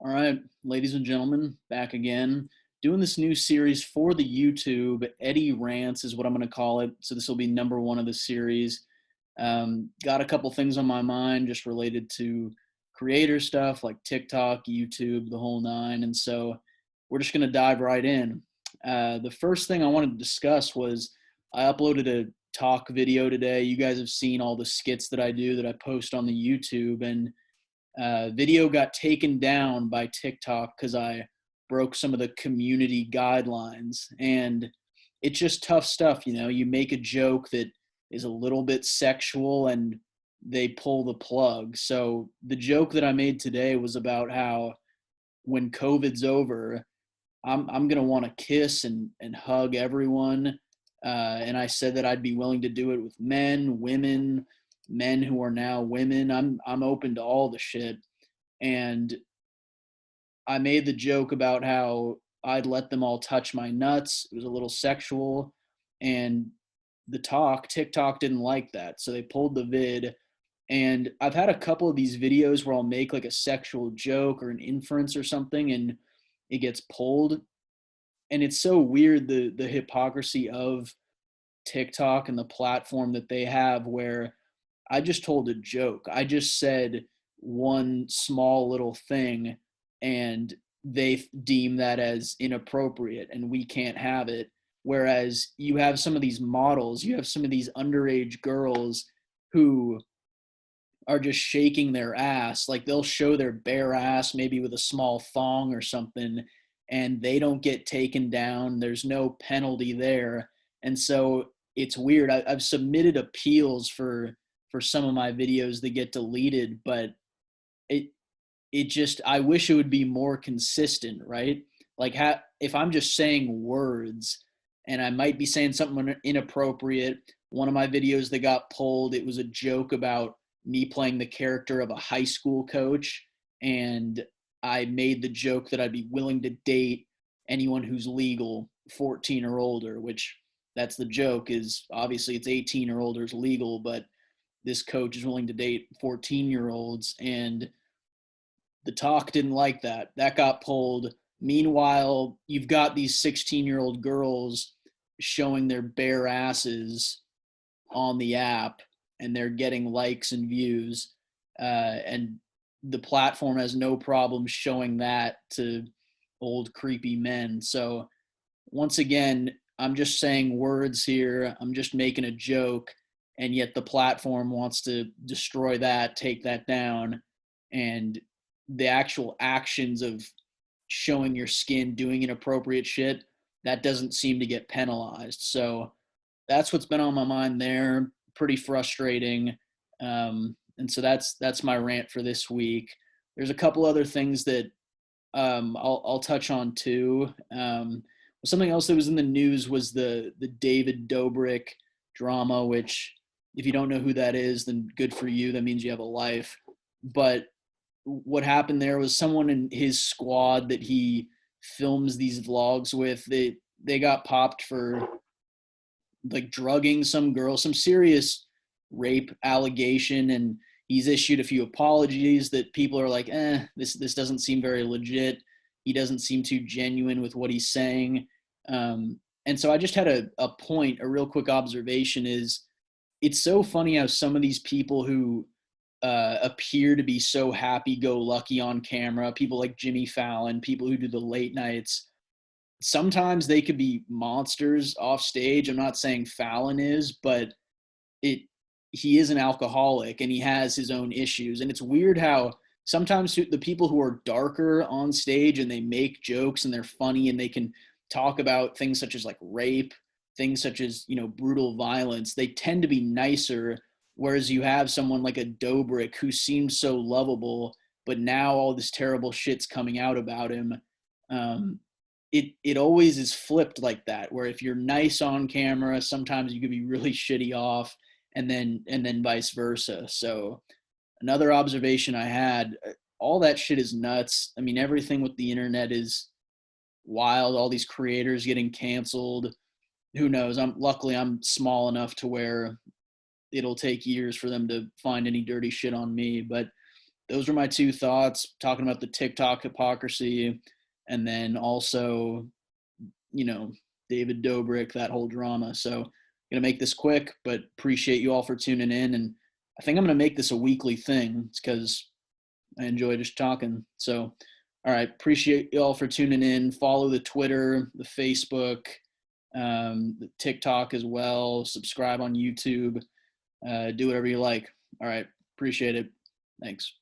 All right, ladies and gentlemen, back again. Doing this new series for the YouTube. Eddie Rants is what I'm going to call it. So this will be number one of the series. Got a couple things on my mind just related to creator stuff like TikTok, YouTube, the whole nine. And so we're just going to dive right in. The first thing I wanted to discuss was I uploaded a talk video today. You guys have seen all the skits that I do that I post on the YouTube, and video got taken down by TikTok because I broke some of the community guidelines. And it's just tough stuff. You make a joke that is a little bit sexual and they pull the plug. So the joke that I made today was about how when COVID's over, I'm gonna want to kiss and hug everyone. And I said that I'd be willing to do it with men, women, men who are now women. I'm open to all the shit. And I made the joke about how I'd let them all touch my nuts. It was a little sexual, and TikTok didn't like that, so they pulled the vid. And I've had a couple of these videos where I'll make like a sexual joke or an inference or something, and it gets pulled. And it's so weird, the hypocrisy of TikTok and the platform that they have, where I just told a joke. I just said one small little thing, and they deem that as inappropriate and we can't have it. Whereas you have some of these models, you have some of these underage girls who are just shaking their ass. Like they'll show their bare ass, maybe with a small thong or something, and they don't get taken down. There's no penalty there. And so it's weird. I've submitted appeals for some of my videos that get deleted, but it it just, I wish it would be more consistent, right? Like if I'm just saying words and I might be saying something inappropriate. One of my videos that got pulled, it was a joke about me playing the character of a high school coach, and I made the joke that I'd be willing to date anyone who's legal, 14 or older, which that's the joke, is obviously it's 18 or older is legal, but this coach is willing to date 14-year-olds, and the talk didn't like that. That got pulled. Meanwhile, you've got these 16-year-old girls showing their bare asses on the app, and they're getting likes and views. And the platform has no problem showing that to old creepy men. So once again, I'm just saying words here. I'm just making a joke, and yet the platform wants to destroy that, take that down, and the actual actions of showing your skin, doing inappropriate shit, that doesn't seem to get penalized. So that's what's been on my mind there. Pretty frustrating. And so that's my rant for this week. There's a couple other things that I'll touch on too. Something else that was in the news was the David Dobrik drama, which if you don't know who that is, then good for you. That means you have a life. But what happened there was someone in his squad that he films these vlogs with, they got popped for like drugging some girl, some serious rape allegation, and he's issued a few apologies that people are like, this doesn't seem very legit. He doesn't seem too genuine with what he's saying. And so I just had a real quick observation is, it's so funny how some of these people who appear to be so happy-go-lucky on camera, people like Jimmy Fallon, people who do the late nights, sometimes they could be monsters off stage. I'm not saying Fallon is, but he is an alcoholic and he has his own issues. And it's weird how sometimes the people who are darker on stage and they make jokes and they're funny and they can talk about things such as like rape, things such as, brutal violence, they tend to be nicer. Whereas you have someone like a Dobrik who seems so lovable, but now all this terrible shit's coming out about him. It always is flipped like that, where if you're nice on camera, sometimes you could be really shitty off, and then vice versa. So another observation I had, all that shit is nuts. I mean, everything with the internet is wild. All these creators getting canceled. Who knows? Luckily I'm small enough to where it'll take years for them to find any dirty shit on me. But those were my two thoughts, talking about the TikTok hypocrisy, and then also, you know, David Dobrik, that whole drama. So gonna make this quick, but appreciate you all for tuning in. And I think I'm gonna make this a weekly thing. It's because I enjoy just talking. So, all right, appreciate you all for tuning in. Follow the Twitter, the Facebook, the TikTok as well. Subscribe on YouTube. Do whatever you like. All right, appreciate it. Thanks.